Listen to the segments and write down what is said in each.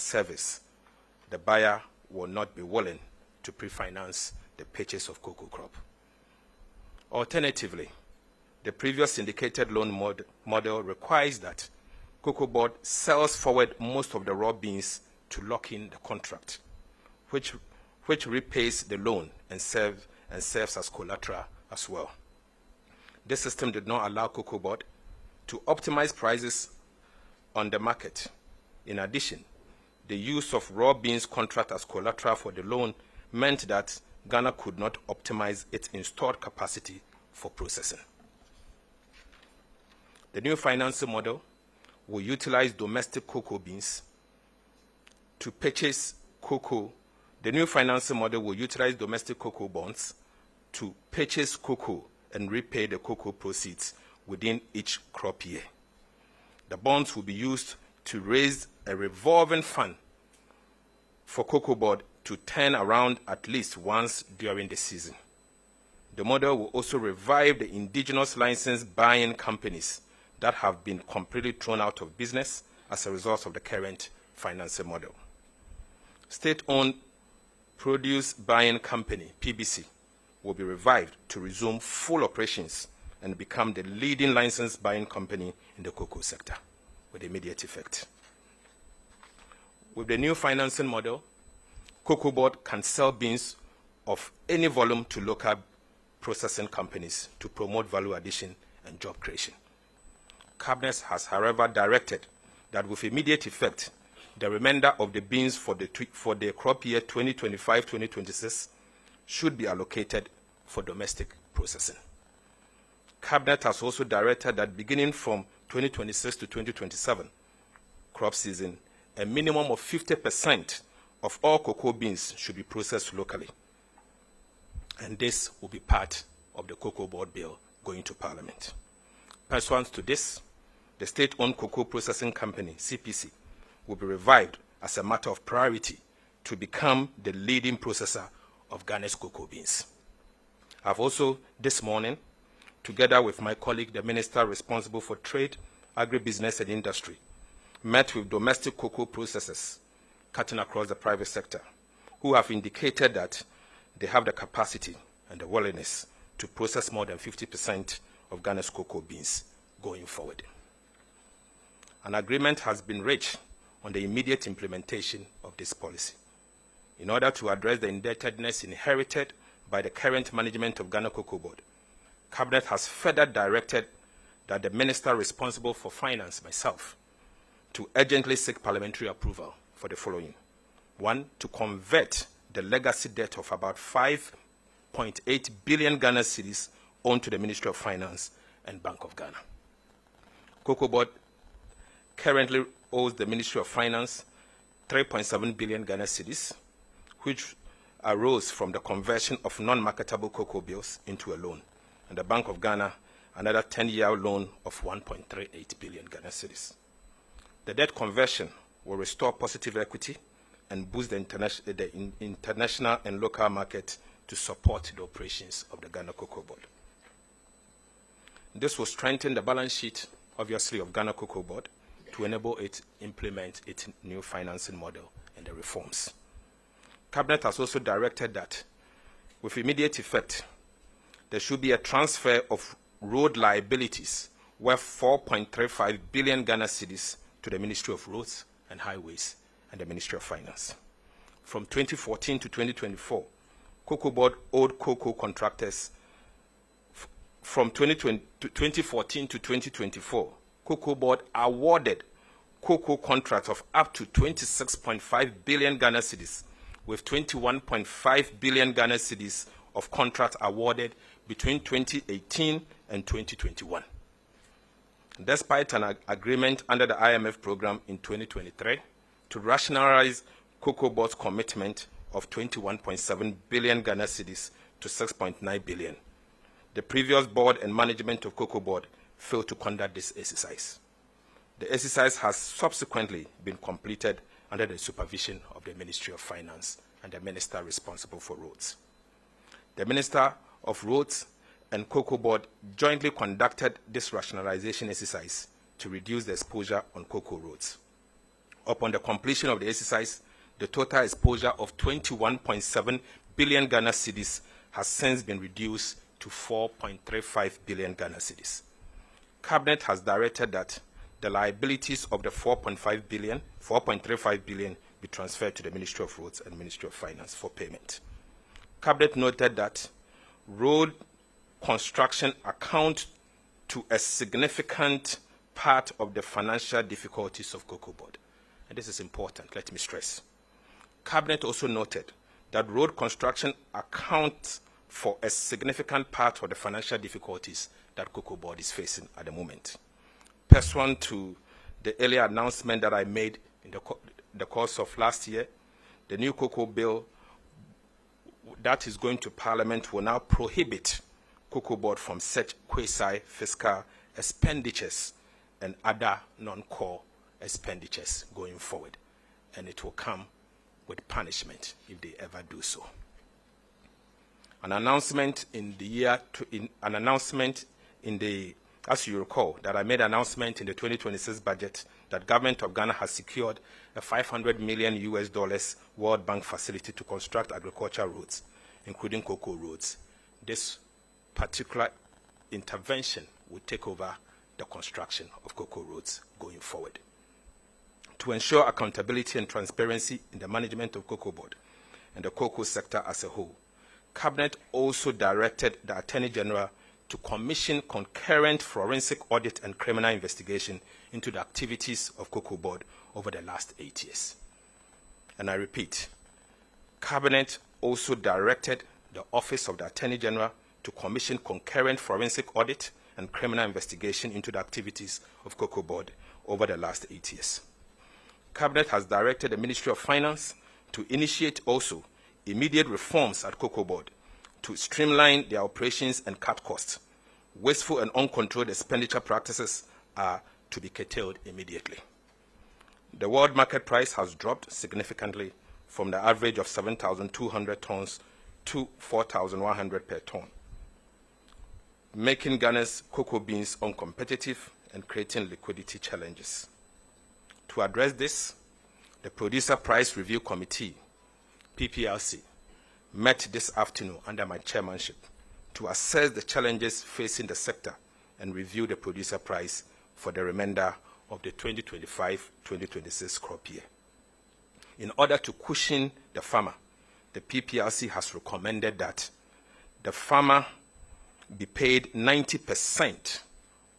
service, the buyer will not be willing to pre-finance the purchase of cocoa crop. Alternatively, the previous syndicated loan model requires that Cocoa Board sells forward most of the raw beans to lock in the contract, which repays the loan and serves as collateral as well. This system did not allow Cocoa Board to optimize prices on the market. In addition, the use of raw beans contract as collateral for the loan meant that Ghana could not optimize its installed capacity for processing. The new financing model will utilize domestic cocoa beans to purchase cocoa. The new financing model will utilize domestic cocoa bonds to purchase cocoa and repay the cocoa proceeds within each crop year. The bonds will be used to raise a revolving fund for Cocoa Board to turn around at least once during the season. The model will also revive the indigenous licensed buying companies that have been completely thrown out of business as a result of the current financing model. State-owned produce buying company, PBC, will be revived to resume full operations and become the leading licensed buying company in the cocoa sector with immediate effect. With the new financing model, Cocoa Board can sell beans of any volume to local processing companies to promote value addition and job creation. Cabinet has, however, directed that with immediate effect, the remainder of the beans for the crop year 2025-2026 should be allocated for domestic processing. Cabinet has also directed that beginning from 2026 to 2027 crop season, a minimum of 50% of all cocoa beans should be processed locally. And this will be part of the Cocoa Board bill going to Parliament. Pursuant to this, the state-owned cocoa processing company, CPC, will be revived as a matter of priority to become the leading processor of Ghana's cocoa beans. I've also, this morning, together with my colleague, the Minister responsible for Trade, Agribusiness and Industry, met with domestic cocoa processors cutting across the private sector, who have indicated that they have the capacity and the willingness to process more than 50% of Ghana's cocoa beans going forward. An agreement has been reached on the immediate implementation of this policy. In order to address the indebtedness inherited by the current management of Ghana Cocoa Board, Cabinet has further directed that the Minister responsible for Finance, myself, to urgently seek parliamentary approval for the following. One, to convert the legacy debt of about 5.8 billion Ghana cedis owed to the Ministry of Finance and Bank of Ghana. Cocoa Board currently owes the Ministry of Finance 3.7 billion Ghana cedis, which arose from the conversion of non-marketable cocoa bills into a loan, and the Bank of Ghana another 10-year loan of 1.38 billion Ghana cedis. The debt conversion will restore positive equity and boost the international and local market to support the operations of the Ghana Cocoa Board. This will strengthen the balance sheet, obviously, of Ghana Cocoa Board to enable it implement its new financing model and the reforms. Cabinet has also directed that, with immediate effect, there should be a transfer of road liabilities worth 4.35 billion Ghana cedis to the Ministry of Roads and Highways and the Ministry of Finance. From 2014 to 2024, Cocoa Board owed cocoa contractors. From 2014 to 2024, Cocoa Board awarded cocoa contracts of up to 26.5 billion Ghana cedis, with 21.5 billion Ghana cedis of contracts awarded between 2018 and 2021. Despite an agreement under the IMF program in 2023 to rationalize Cocoa Board's commitment of 21.7 billion Ghana cedis to 6.9 billion, the previous board and management of Cocoa Board failed to conduct this exercise. The exercise has subsequently been completed under the supervision of the Ministry of Finance and the Minister responsible for roads. The Minister of Roads and Cocoa Board jointly conducted this rationalization exercise to reduce the exposure on cocoa roads. Upon the completion of the exercise, the total exposure of 21.7 billion Ghana cedis has since been reduced to 4.35 billion Ghana cedis. Cabinet has directed that the liabilities of the 4.35 billion be transferred to the Ministry of Roads and Ministry of Finance for payment. Cabinet noted that road construction accounts to a significant part of the financial difficulties of Cocoa Board. And this is important, let me stress. Cabinet also noted that road construction accounts for a significant part of the financial difficulties that Cocoa Board is facing at the moment. Pursuant to the earlier announcement that I made in the course of last year, the new cocoa bill that is going to Parliament will now prohibit Cocoa Board from such quasi-fiscal expenditures and other non-core expenditures going forward. And it will come with punishment if they ever do so. An announcement as you recall, that I made an announcement in the 2026 budget that government of Ghana has secured a $500 million World Bank facility to construct agricultural roads, including cocoa roads. This particular intervention will take over the construction of cocoa roads going forward. To ensure accountability and transparency in the management of Cocoa Board and the cocoa sector as a whole, Cabinet also directed the Attorney General to commission concurrent forensic audit and criminal investigation into the activities of Cocoa Board over the last 8 years. And I repeat, Cabinet also directed the Office of the Attorney General to commission concurrent forensic audit and criminal investigation into the activities of Cocoa Board over the last 8 years. Cabinet has directed the Ministry of Finance to initiate also immediate reforms at Cocoa Board to streamline their operations and cut costs. Wasteful and uncontrolled expenditure practices are to be curtailed immediately. The world market price has dropped significantly from the average of 7,200 tons to 4,100 per ton, making Ghana's cocoa beans uncompetitive and creating liquidity challenges. To address this, the Producer Price Review Committee, PPRC, met this afternoon under my chairmanship to assess the challenges facing the sector and review the producer price for the remainder of the 2025-2026 crop year. In order to cushion the farmer, the PPRC has recommended that the farmer be paid 90%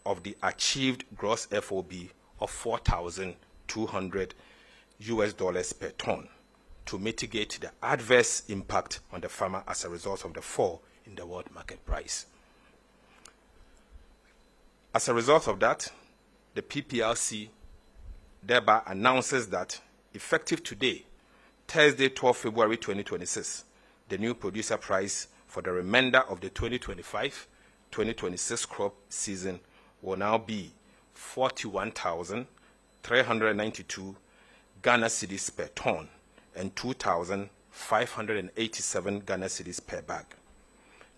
of the achieved gross FOB of $4,200 per ton to mitigate the adverse impact on the farmer as a result of the fall in the world market price. As a result of that, the PPRC thereby announces that effective today, Thursday, 12 February 2026, the new producer price for the remainder of the 2025-2026 crop season will now be 41,392 Ghana cedis per ton and 2,587 Ghana cedis per bag.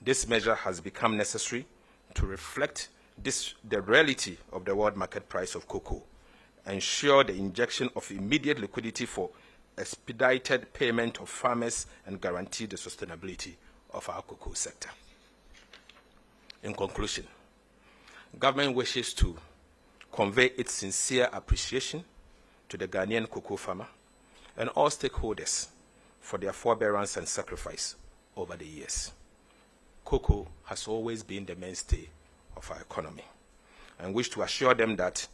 This measure has become necessary to reflect the reality of the world market price of cocoa, ensure the injection of immediate liquidity for expedited payment of farmers, and guarantee the sustainability of our cocoa sector. In conclusion, government wishes to convey its sincere appreciation to the Ghanaian cocoa farmer and all stakeholders for their forbearance and sacrifice over the years. Cocoa has always been the mainstay of our economy, and wish to assure them that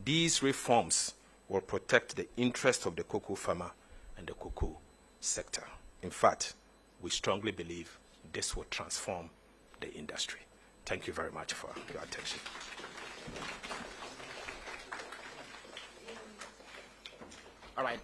these reforms will protect the interests of the cocoa farmer and the cocoa sector. In fact, we strongly believe this will transform the industry. Thank you very much for your attention. All right.